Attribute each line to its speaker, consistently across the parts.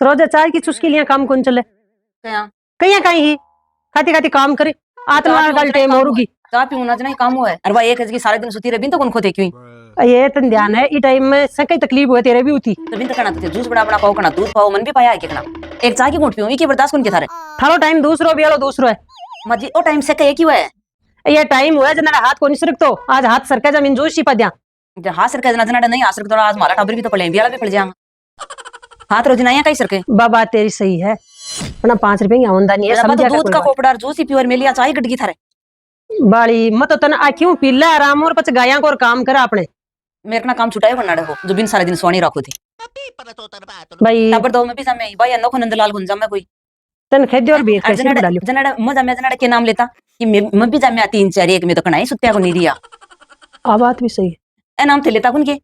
Speaker 1: रोजा चाय की चुस्की लिया काम कौन चले
Speaker 2: क्या
Speaker 1: कहीं कहीं ही खाती खाती काम करे आत्मा गल टेम होगी
Speaker 2: चाय पीऊना जना काम हुआ है अरे भाई एक है कि सारे दिन सुती रह बिन तो कौन खोते क्यों
Speaker 1: ये तन ध्यान है ई टाइम में सकई तकलीफ हुए तेरे भी होती
Speaker 2: तो बिन तो करना तो जूस बड़ा बड़ा पाओ करना दूध पाओ मन भी पाया है कि करना एक चाय की घूंट पीऊं ये बर्दाश्त कौन के थारे
Speaker 1: थारो टाइम दूसरो भी आलो दूसरो है
Speaker 2: मजी ओ टाइम से एक ही हुआ है
Speaker 1: ये टाइम हुआ जना हाथ को नहीं सरक तो आज हाथ सरका जमीन जोश ही पद्या
Speaker 2: हाथ सरका जना जना नहीं हाथ सरक थोड़ा आज मारा टाबर भी तो पड़े बियाला भी पड़ जाएगा हाथ रोज नहीं कहीं सरके
Speaker 1: बाबा तेरी सही है अपना 5 रुपए की आमदनी है
Speaker 2: समझ दूध का कोपड़ा जूस ही प्योर मिलिया चाय गटगी थारे
Speaker 1: बाली मत तन आ क्यों पीला आराम और पच गाया को काम करा अपने
Speaker 2: मेरे ना काम छुटाए बनना हो जो बिन सारे दिन सोनी रखो थी
Speaker 1: भाई
Speaker 2: टाबर दो में भी समय भाई अन्नो को नंदलाल गुंजा में कोई
Speaker 1: तन खेदे और बेच कैसे डालियो
Speaker 2: जनड़ा मजा में जनड़ा के नाम लेता कि मैं भी जामे 3 4 एक में तो कनाई सुत्या को नहीं दिया
Speaker 1: आ बात भी सही
Speaker 2: ए नाम थे लेता कौन के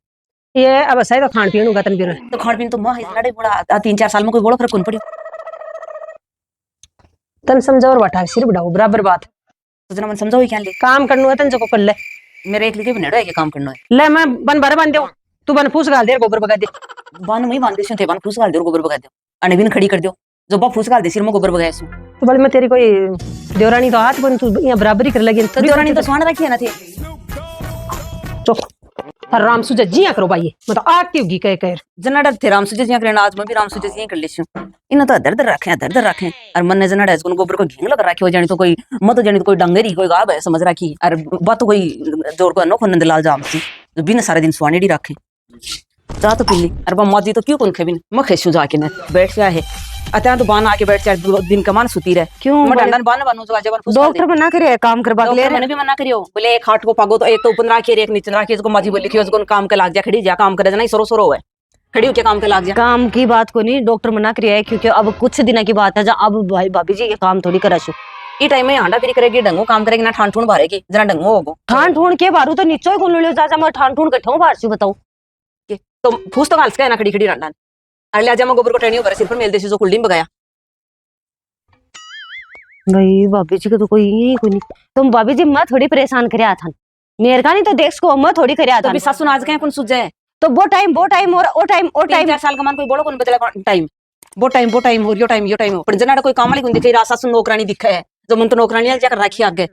Speaker 1: ये अब सही तो खान पीन का तन बिर
Speaker 2: तो खान पीन तो मां जनड़ा बड़ा 3 4 साल में कोई बड़ा फर्क कौन पड़ियो
Speaker 1: तन समझो और बटा सिर बढ़ाओ बराबर बात
Speaker 2: तो जना मन समझाओ क्या ले
Speaker 1: काम करनो है तन जो कर ले
Speaker 2: मेरे एक लिखे बनेड़ो है के काम करनो है
Speaker 1: ले मैं बन भर बन दे तू बन फूस गाल दे गोबर बगा दे
Speaker 2: बान में बांध देसु थे बान फूस गाल दे गोबर बगा दे अने बिन खड़ी कर दो जो बा फूस गाल दे सिर में गोबर बगाएसु
Speaker 1: तो बोले मैं तेरी कोई देवरानी तो हाथ बन तू यहां बराबरी कर लगी
Speaker 2: तो देवरानी तो स्वान रखी है ना थे
Speaker 1: तो राम सुजा जिया करो भाई मतलब आती होगी कह
Speaker 2: जनड़ा थे राम सुजा जिया करना आज मैं भी राम सुजा जिया कर लेसु इन तो दर्द रखे और मन ने जनड़ा इसको गोबर को घिंग लगा रखी हो जानी तो कोई मत जानी तो कोई डंगरी कोई गाब है समझ रखी और बात कोई जोर को अनोखो नंदलाल जाम सी जो बिन सारे दिन स्वानी डी रखे जा तो पिल्ली अरे मौजी तो क्यों कौन खेबिन मैं खेसू जाके न बैठ गया है अता तो बान आके बैठ जाए दिन कमान सुती रहे
Speaker 1: क्यों
Speaker 2: मैं डंडन बान बनू जो जब
Speaker 1: डॉक्टर मना करे काम करवा ले
Speaker 2: मैंने भी मना करियो बोले एक हाथ को पागो तो एक तो ऊपर राखी एक नीचे राखी इसको मजी बोली कि उसको काम के लाग जा खड़ी जा काम करे नहीं सरो सरो है खड़ी होके काम के लाग जा
Speaker 3: काम की बात को नहीं डॉक्टर मना कर है क्योंकि अब कुछ दिन की बात है जब अब भाई भाभी जी ये काम थोड़ी करा छू
Speaker 2: ई टाइम में हांडा फिरी करेगी डंगो काम करेगी ना ठान ठून भरेगी जना डंगो होगो
Speaker 3: ठान ठून के बारू तो नीचे ही गोल जा मैं ठान ठून कट्ठो बाहर से बताओ
Speaker 2: तो फूस तो गाल के ना खड़ी खड़ी रंडन अरे आज मैं गोबर को ट्रेनिंग भरे सिर पर मेल देसी जो कुल्डी में बगाया
Speaker 3: भाई भाभी जी का तो कोई यही कोई नहीं तुम भाभी जी मैं थोड़ी परेशान करया था मेरे का नहीं तो देख को मैं थोड़ी करया था
Speaker 2: तो भी सासु आज के कौन सुझे
Speaker 3: तो वो टाइम और वो टाइम
Speaker 2: 4 साल का मान कोई बोलो कौन बदला टाइम वो टाइम और यो टाइम पर जना कोई काम वाली कोन दिखे सासु नौकरानी दिखे है जो मन तो नौकरानी जाकर राखी आगे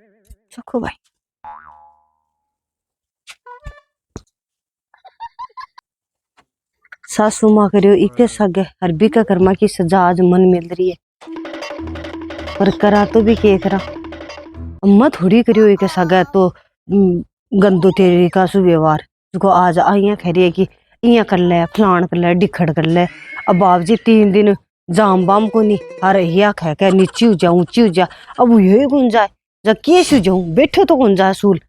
Speaker 2: चखो भाई
Speaker 3: सासू माँ करियो इके सगे हर भी का कर्मा की सजा आज मन मिल रही है पर करा तो भी के करा अम्मा थोड़ी करियो इके सगे तो गंदो तेरी का सु व्यवहार जो आज आइया कह रही है कि इया कर ले फलान कर ले डिखड़ कर ले अब बाप जी 3 दिन जाम बाम को नहीं हर हिया कह के नीची हो जाऊं ऊंची हो जा अब यही कौन जाए जब कैसे जाऊं बैठो तो कौन जाए सूल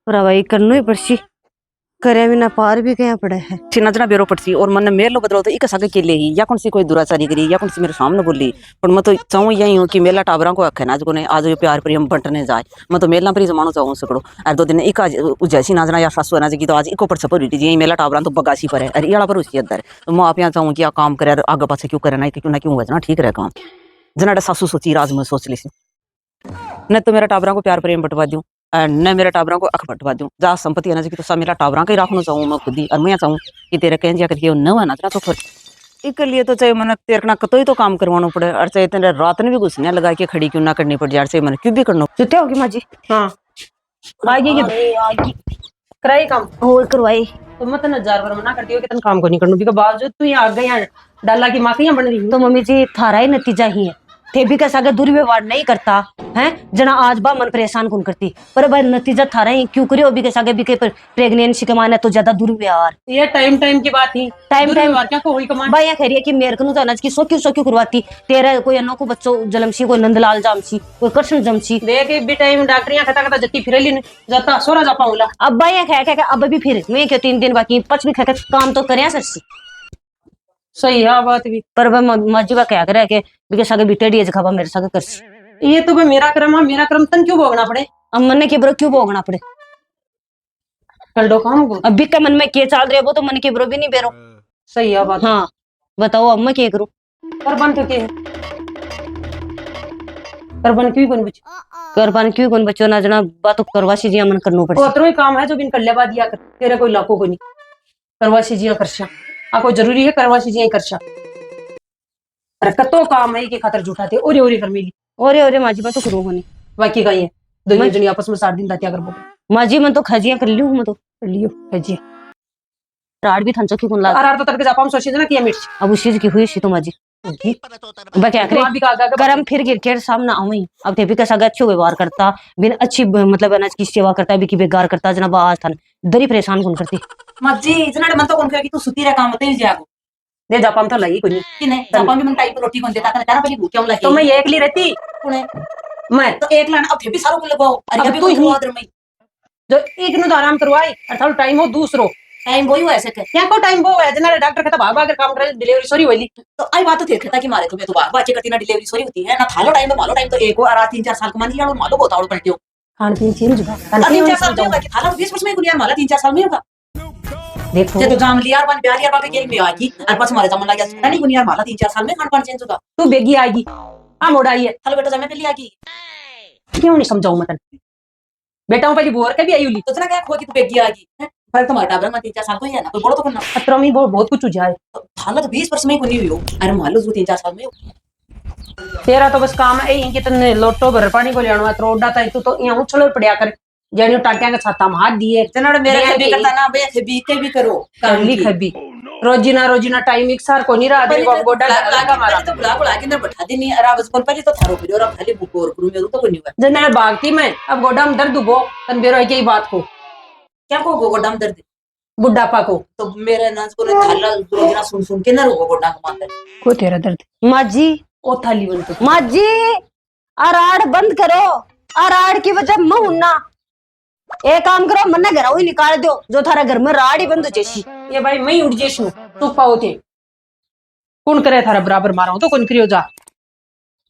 Speaker 3: पर भाई करनो ही पड़सी करे बिना पार भी क्या पड़े है
Speaker 2: नजना बेरो पड़सी और मन मेरे लो बदलो तो एक सगे के ले ही या कौन सी कोई दुराचारी करी या कौन सी मेरे सामने बोली पर मैं तो चाहूँ यही हूँ कि मेला टाबरा को अखे ना जो ने आज प्यार प्रेम बंटने जाए मैं तो मेला पर जमानो चाहूँ सकड़ो और 2 दिन एक जैसी नाजना या सासू ना जी तो आज इको पर सपर जी मेला टाबरा तो बगासी पर है अरे याला पर उसकी अंदर तो मैं आप यहाँ चाहूँ कि काम करे आगे पासे क्यों करे ना क्यों ना क्यों जना ठीक रहे काम जना सासू सोची राज में सोच ली न तो मेरा टाबरा को प्यार प्रेम बंटवा दूं न मेरे टाबरा को अख बंटवा दूं जा संपत्ति है ना कि तो सब मेरा टाबरा का ही रखना चाहूँ मैं खुद ही और मैं चाहूँ कि तेरे कह जा करके न है ना तो फिर एक लिए तो चाहे मैंने तेरे ना कतो ही तो काम करवाना पड़े और चाहे तेरे रात ने भी घुसने लगा के खड़ी क्यों ना करनी पड़ जाए मैंने क्यों भी करना
Speaker 3: जुते होगी माँ जी
Speaker 1: हाँ आगे कराई काम
Speaker 3: और करवाई
Speaker 1: तो मैं तन 1000 बार मना करती हूँ कि तन काम को नहीं करनो बिका बावजूद तू यहाँ आ गई यहाँ डाला की माखियां बन रही
Speaker 3: तो मम्मी जी थारा ही नतीजा ही है थे भी कैसा दुर्व्यवहार नहीं करता है जना आज बा मन परेशान कौन करती पर भाई नतीजा थारा ही क्यों करियो भी कैसा भी के प्रेगनेंसी के माने तो ज्यादा दुर्व्यवहार
Speaker 1: ये टाइम की बात ही
Speaker 3: टाइम
Speaker 1: क्या को हुई कमान
Speaker 3: भाई कह रही है कि मेरे को तो की सो क्यों करवाती तेरा कोई अनो को बच्चों जलमसी कोई नंदलाल जामसी कोई कृष्ण जमसी
Speaker 1: देख भी टाइम डॉक्टरियां खता खता जत्ती फिरली ने जाता सोरा जा पाऊला
Speaker 3: अब भाई कह अब भी फिर मैं क्यों 3 दिन बाकी 5 भी कह काम तो करया सरसी
Speaker 1: सही है बात भी
Speaker 3: पर मर्जी का क्या करे के सागे बिटे डी खबा मेरे सागे करसी
Speaker 1: ये तो मेरा क्रम तन क्यों भोगना पड़े
Speaker 3: अब मन के ब्रो क्यों भोगना पड़े
Speaker 1: कर दो काम को
Speaker 3: अब के मन में के चल रहे वो तो मन के ब्रो भी नहीं बेरो
Speaker 1: सही है बात
Speaker 3: हाँ बताओ अब मैं क्या करूं
Speaker 1: करबन तो के करबन क्यों कौन बच
Speaker 3: करबन क्यों कौन बच्चों ना जना बात करवासी जी मन करनो पड़े
Speaker 1: तो ही काम है जो बिन कर ले दिया कर तेरे कोई लाखों को नहीं करवासी जी करशा आ कोई जरूरी है करवासी जी करशा अरे कतो काम है के खातर झूठाते ओरे ओरे कर मिली
Speaker 3: ओरे माँ जी मैं तो करूँ होनी
Speaker 1: बाकी कहीं है दुनिया जनी आपस में 7 दिन तक क्या करबो
Speaker 3: माँ जी मैं तो खजियां कर लियो मैं तो
Speaker 1: कर लियो भेजिए
Speaker 3: राड भी थंचो की कुन लाग
Speaker 1: अरे तो तरके जापाम सोची ना कि मिर्च
Speaker 3: अब उस चीज की हुई सी तो माँ जी बा क्या करे
Speaker 1: भी का
Speaker 3: करम फिर गिर सामने आऊं अब थे भी कैसा अच्छो व्यवहार करता बिन अच्छी मतलब अनाज की सेवा करता भी की बेकार करता जनाब आज था दरी परेशान कौन करती
Speaker 2: मज्जी इतना मन तो कौन कि तू सुती रे काम मते जागो
Speaker 1: दे जापाम तो लगी कोनी
Speaker 2: कि नहीं जापान भी मन टाइप रोटी कौन देता था तेरा पहले भूखे लगे
Speaker 1: तो मैं ये एकली रहती
Speaker 2: कुने
Speaker 1: मैं
Speaker 2: तो एक लाना अब थे भी सारो को लगाओ अरे
Speaker 1: अब
Speaker 2: अभी
Speaker 1: तू
Speaker 2: कोई
Speaker 1: ही-
Speaker 2: हुआ में
Speaker 1: जो एक नु तो आराम करवाई और थालो टाइम हो दूसरो
Speaker 2: टाइम वही हुआ ऐसे के
Speaker 1: क्या को टाइम वो है जना डॉक्टर कहता भाग भाग कर काम करे डिलीवरी सॉरी होली
Speaker 2: तो आई बात तो थे कहता कि मारे तुम्हें तो बात करती ना डिलीवरी सॉरी होती है ना थालो टाइम में मालो टाइम तो एक और 3-4 साल का मान लिया मालो बहुत आवड़ पलटियो
Speaker 1: खान पीन चेंज होगा
Speaker 2: 3-4 साल में होगा कि थाला 20 वर्ष में गुनिया माला 3-4 साल में होगा
Speaker 1: देखो
Speaker 2: जे तो जाम लिया बन ब्याह लिया बाके गेल में आकी और पास मारे जमन लगा नहीं गुनिया माला 3-4 साल में खान पान चेंज होगा
Speaker 1: तू बेगी आएगी आ मोड़ आई है
Speaker 2: थालो बेटा जमे पे लिया की
Speaker 1: क्यों नहीं समझाऊं मैं तने बेटा हूं पहली बोर के भी आई हुई
Speaker 2: तो तना क्या खो की तू बेगी आगी फर्क तो माटा ब्रह्मा 3-4 साल तो ही है ना कोई बड़ो तो करना
Speaker 1: खतरा में बहुत कुछ जाए
Speaker 2: थाला तो 20 वर्ष में ही गुनी हुई हो अरे मान लो 3-4 साल में
Speaker 1: तेरा तो बस काम है कि तने लोटो भर पानी को लेना है त्रोड़ा ता तो यहां उछल पड़या कर जानियो टाटिया के छाता में हाथ दिए
Speaker 2: जना मेरे से भी करता ना बे थे बी के भी करो
Speaker 1: करली खबी रोजीना टाइम एक सार को नहीं रहा दे गोडा लगा मारा
Speaker 2: तो बुला के अंदर बैठा दी नहीं अरे बस कौन पहले तो थारो फिर और अब खाली बुक और करूं मेरू तो कोई नहीं हुआ
Speaker 1: जब मैं भागती मैं अब गोडा में दर्द उगो तन बेरो की बात को
Speaker 2: क्या को गोडाम दर्द
Speaker 1: बुढ़ापा को
Speaker 2: तो मेरे नाच को थाला रोजना सुन के ना रोगो गोडा को मारते
Speaker 1: को तेरा दर्द
Speaker 3: माँ जी
Speaker 1: ओ थाली बन तो
Speaker 3: माँ जी अराड़ बंद करो अराड़ की वजह मैं हूं ना एक काम करो मन्ना घर ही निकाल दो जो थारा घर में राड़ ही बंद हो जैसी
Speaker 1: ये भाई मैं उठ जेशू तू पाओ थे कौन करे थारा बराबर मारा तो कौन करियो जा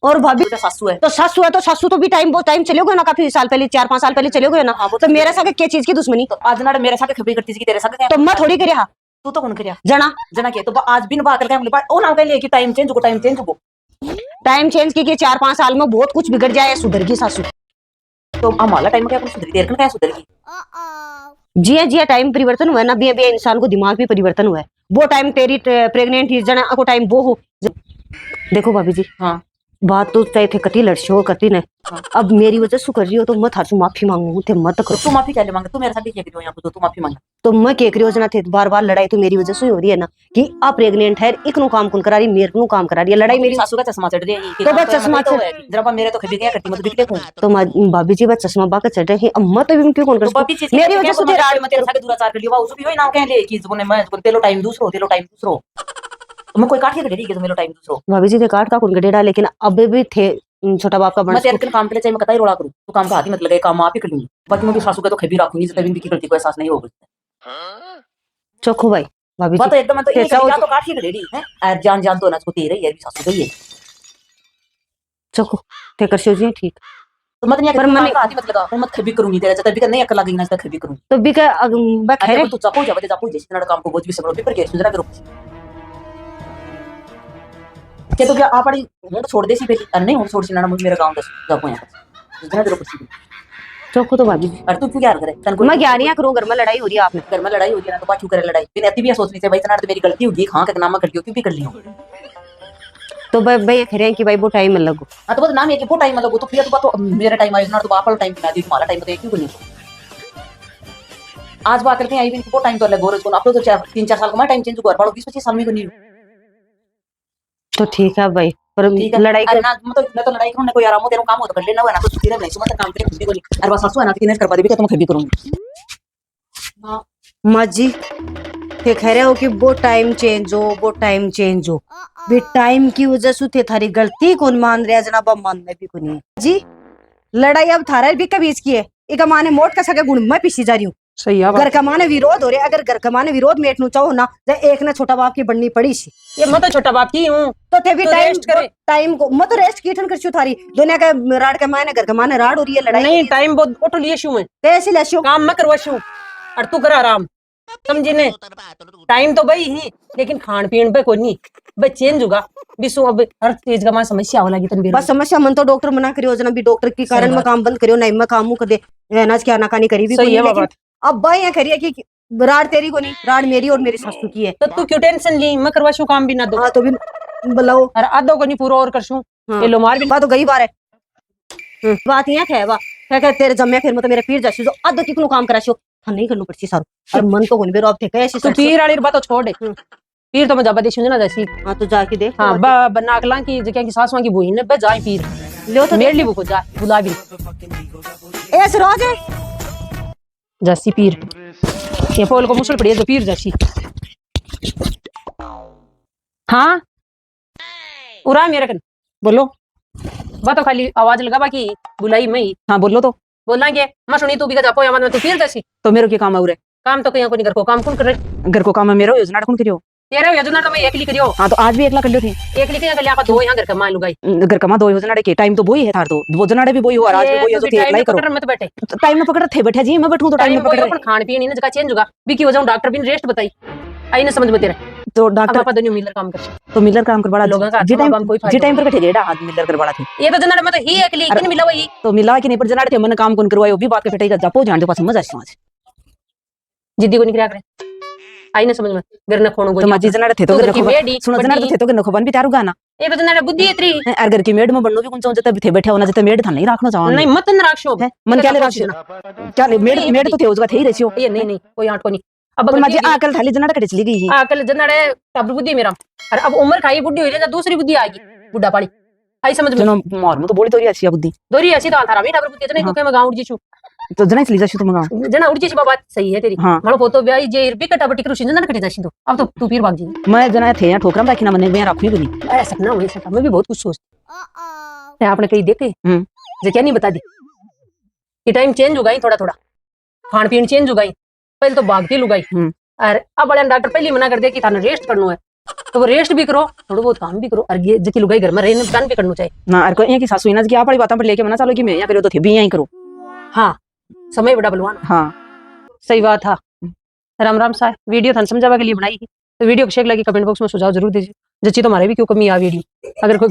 Speaker 3: और भाभी
Speaker 2: सासू है
Speaker 3: तो सासू तो भी टाइम बहुत टाइम चले गए ना काफी साल पहले 4-5 साल पहले चले गए ना तो मेरे साथ क्या चीज की दुश्मनी
Speaker 2: तो आज ना मेरे साथ खबरी करती थी कि तेरे साथ
Speaker 3: तो मैं थोड़ी करिया
Speaker 2: तू तो कौन करिया
Speaker 3: जना
Speaker 2: जना के तो आज बिन बात करके हम ओ ना कह कि टाइम चेंज हो
Speaker 3: टाइम चेंज की 4-5 साल में बहुत कुछ बिगड़ जाए सुधर की सासू
Speaker 2: तो हमारा टाइम क्या सुधरी देर का क्या सुधरगी
Speaker 3: जिया टाइम परिवर्तन हुआ ना बिया इंसान को दिमाग भी परिवर्तन हुआ है वो टाइम तेरी प्रेग्नेंट थी जना को टाइम वो हो देखो भाभी जी
Speaker 2: हाँ
Speaker 3: बात तो तय थे कती लड़शो कती ने अब मेरी वजह से कर रही हो तो मैं थासु माफी मांगू थे मत करो
Speaker 2: तू माफी क्या ले मांगे तू मेरे साथ क्या करियो यहाँ पे तू माफी मांग
Speaker 3: तो मैं के करियो जना थे बार लड़ाई तो मेरी वजह से हो रही है ना कि आप प्रेग्नेंट है इकनो काम कुल करा रही मेरे को काम करा रही है लड़ाई मेरी
Speaker 2: सासू का चश्मा चढ़ रही है
Speaker 3: तो बस चश्मा
Speaker 2: तो जरा मेरे तो खबी क्या करती मैं तो बिकते हूं
Speaker 3: तो भाभी जी बस चश्मा बाका चढ़ रही अम्मा तो भी क्यों कौन कर मेरी वजह से
Speaker 2: रात में तेरे साथ दूराचार कर लियो उस भी होई ना कह ले कि जोने मैं तेलो टाइम दूसरो मैं कोई काट के दे रही कि मेरा टाइम दूसरो
Speaker 3: भाभी जी ने काट का कौन गडेड़ा लेकिन अब भी थे छोटा बाप का
Speaker 2: मैं तेरे के काम के लिए चाहिए मैं कतई रोड़ा करूं तू काम का हाथ ही मत लगे काम आप ही कर लूंगी बाकी मैं भी सासू का तो खबी रखूंगी जब भी की गलती को एहसास नहीं होगा
Speaker 3: चोखो भाई भाभी
Speaker 2: बात
Speaker 3: जी
Speaker 2: एकदम मैं तो ये क्या तो काट के दे रही है और जान तो ना उसको तेरे ही है भी सासू गई है
Speaker 3: चोखो ते कर सोचिए ठीक
Speaker 2: तो मत नहीं पर मैं हाथ ही मत लगा मैं मत खबी करूंगी तेरे जब भी नहीं अकल लगी ना खबी करूं
Speaker 3: तो भी का खैर
Speaker 2: तू चापो जैसे ना काम को बहुत भी सब पेपर के सुजरा करो के तो क्या आ पड़ी हूं छोड़ देसी बेटी नहीं हूं छोड़ सी ना मुझे मेरा गांव दस जापो यहां सुजरा करो कुछ
Speaker 3: चोखो तो भाभी
Speaker 2: और तू क्या करे
Speaker 3: मैं ज्ञानिया करूं घर में लड़ाई हो रही है आपने
Speaker 2: घर में लड़ाई हो रही है ना तो बात क्यों करे लड़ाई बिन अति भी सोचनी से भाई तना तो मेरी गलती होगी हां का नाम कर लियो क्यों भी कर लियो
Speaker 3: तो भाई ये कह रहे हैं कि भाई वो टाइम लगो
Speaker 2: हां तो बस नाम है कि वो टाइम लगो तो फिर तो मेरा टाइम आएगा ना तो आप वाला टाइम बिना दी तुम्हारा टाइम तो क्यों नहीं आज बात करते हैं आई भी वो टाइम तो लगो रोज को आप तो 3-4 साल का टाइम चेंज हुआ बड़ो 20-25 साल में नहीं
Speaker 3: तो ठीक है भाई पर लड़ाई
Speaker 2: अरे ना मैं तो लड़ाई करूं ना कोई आराम हो तेरा काम हो तो कर लेना है ना तो तेरा नहीं सुबह तक काम करे खुद को अरे बस सासू है ना कि नहीं कर पा रही तो मैं खबी करूंगी हां
Speaker 3: माँ जी ये कह रहे हो कि वो टाइम चेंज हो भी टाइम की वजह से थे थारी गलती कौन मान रहा जनाब मान में भी को नहीं जी लड़ाई अब थारा भी कभी इसकी है एक माने मोट का सके गुण मैं पीछे जा रही हूँ
Speaker 1: सही है
Speaker 3: घर का माने विरोध हो रहे अगर घर का माने विरोध मेट नु चाहो ना एक ना छोटा बाप की बननी पड़ी सी
Speaker 1: ये मैं तो छोटा बाप की हूं
Speaker 3: तो थे भी
Speaker 1: तो
Speaker 3: टाइम को मैं तो रेस्ट कीठन कर थारी दुनिया का राड का माने घर का माने राड हो रही है लड़ाई
Speaker 1: नहीं टाइम बहुत ऑटो लिए शू मैं
Speaker 3: कैसे लेशो
Speaker 1: काम मैं करवा शू और तू कर आराम समझी ने टाइम तो भाई ही लेकिन खान पीन पे कोई नहीं बस चेंज होगा बिसु अब हर चीज का मां समस्या हो लगी तन
Speaker 3: बस समस्या मन तो डॉक्टर मना करियो जना भी डॉक्टर के कारण में काम बंद करियो नहीं मैं काम कर दे अनाज की आनाकानी करी भी
Speaker 1: सही है बाबा
Speaker 3: अब भाई यहाँ करिए कि राड तेरी को नहीं, राड मेरी और मेरी सासू की है।
Speaker 1: तो तू क्यों टेंशन ली, मैं करवाशू काम भी ना दो।
Speaker 3: हाँ तो भी बुलाओ।
Speaker 1: और आधो को नहीं पूरा और करशू।
Speaker 3: हाँ।
Speaker 1: ये लो मार भी
Speaker 3: बात तो गई बार है। बात ये है वा क्या तेरे जम्मे फिर मतलब मेरे पीर जासी जो आधो किकनो काम कराशो था नहीं करनो पड़सी सारो। और मन तो कोनी बेरो अब थे कैसी
Speaker 1: तू पीर वाली बात तो छोड़ दे। पीर तो मैं जब देश ना जैसी।
Speaker 3: हाँ तो जाके देख।
Speaker 1: हाँ बना अगला की जगह की सासवा की बहन ने जाए पीर
Speaker 3: लो तो
Speaker 1: मेरे लिए वो जा बुला भी
Speaker 3: ए सरोज है
Speaker 1: जैसी पीर ये पोल को मुसल पड़ी है जो पीर जैसी। हाँ उरा मेरे कन
Speaker 2: बोलो।
Speaker 1: बात तो खाली आवाज लगा बाकी बुलाई मैं ही।
Speaker 2: हाँ बोलो तो।
Speaker 1: बोलना क्या मैं सुनी तू भी जापो या तू पीर जैसी।
Speaker 2: तो मेरे क्या काम है उरे?
Speaker 1: काम तो कहीं को नहीं, घर को काम कौन कर रहे?
Speaker 2: घर को काम है मेरा, योजना कौन करियो?
Speaker 1: तेरा योजना तो मैं एकली करियो।
Speaker 2: हाँ तो आज भी एकला कर लियो थी।
Speaker 1: एकली के गलिया का दो यहाँ घर का मान लुगाई।
Speaker 2: घर कमा दो योजना के टाइम तो बोई है थार तो योजना भी बोई हो और आज भी बोई है, तो थे अप्लाई करो।
Speaker 1: मत बैठे
Speaker 2: टाइम में पकड़ थे बैठे जी, मैं बैठूं तो टाइम में पकड़।
Speaker 1: अपन खान पीन ना जगह चेंज होगा भी की वजह डॉक्टर भी रेस्ट बताई आई ना समझ में तेरे।
Speaker 2: तो
Speaker 1: अब
Speaker 2: डॉक्टर
Speaker 1: आपा दोनों मिलकर काम कर
Speaker 2: तो मिलर काम कर बड़ा
Speaker 1: लोगों का
Speaker 2: जी टाइम
Speaker 1: कोई
Speaker 2: जी टाइम पर बैठे रेडा हाथ मिलर कर बड़ा थी।
Speaker 1: ये तो जना मैं तो ही एकली किन मिला वही
Speaker 2: तो मिला कि नहीं पर जना थे मन काम कौन करवायो भी बात के फेटेगा जापो जान दे पास मजा आज
Speaker 1: जिद्दी को निकला करे आई ना समझ में घर न खोणो
Speaker 2: तो माजी जना थे तो घर को
Speaker 1: मेडी
Speaker 2: सुनो जना थे तो घर को बन भी तारू गाना
Speaker 1: ये तो जना बुद्धि इतरी
Speaker 2: यार घर की मेड में बननो भी कौन चाहते थे बैठे होना जते मेड था नहीं रखना चाहो
Speaker 1: नहीं मत न राखशो
Speaker 2: मन क्या ले राखशो क्या ले मेड मेड तो थे उसका थे ही रहियो
Speaker 1: ये नहीं कोई आट को नहीं। अब
Speaker 2: पर माजी आकल थाली जना कटे चली गई
Speaker 1: आकल जना रे तब बुद्धि मेरा और अब उम्र खाई बुद्धि हो जाए दूसरी बुद्धि आएगी बुढ़ा पाड़ी आई समझ में
Speaker 2: जनो मोर में तो बोली तो अच्छी बुद्धि
Speaker 1: दोरी ऐसी तो थारा मेरा बुद्धि इतने दुखे में गांव उड़ जीचू
Speaker 2: तो जना चली जाशी तुम गांव
Speaker 1: जना उड़ जीची बात सही है तेरी।
Speaker 2: हाँ
Speaker 1: मारो फोटो ब्याई जे भी कटा बटी करू जना कटे जाशी तो अब तो तू फिर भाग जी।
Speaker 2: मैं जना थे या ठोकरम राखी ना मने मैं राखी भी नहीं
Speaker 1: ऐसा ना वही सकता मैं भी बहुत कुछ सोचती आपने कहीं देखे जे क्या नहीं बता दी ये टाइम चेंज हो गई थोड़ा थोड़ा खान पीन चेंज हो गई पहले तो भागती लुगाई और अब बड़े डॉक्टर पहले मना कर दे कि थाने रेस्ट करना है तो वो रेस्ट भी करो थोड़ा बहुत काम भी करो और ये जकी लुगाई घर में रहने काम भी करना चाहिए ना।
Speaker 2: और कोई की सासू इना की आप बड़ी बातों पर लेके मना चलो कि मैं यहां करो तो थे भी यहां करो।
Speaker 1: हाँ समय बड़ा बलवान।
Speaker 2: हाँ
Speaker 1: सही बात था। राम राम साहब वीडियो थाने समझावा के लिए बनाई थी तो वीडियो को शेयर लगी कमेंट बॉक्स में सुझाव जरूर दीजिए जच्ची तुम्हारे भी क्यों कमी आ वीडियो अगर कोई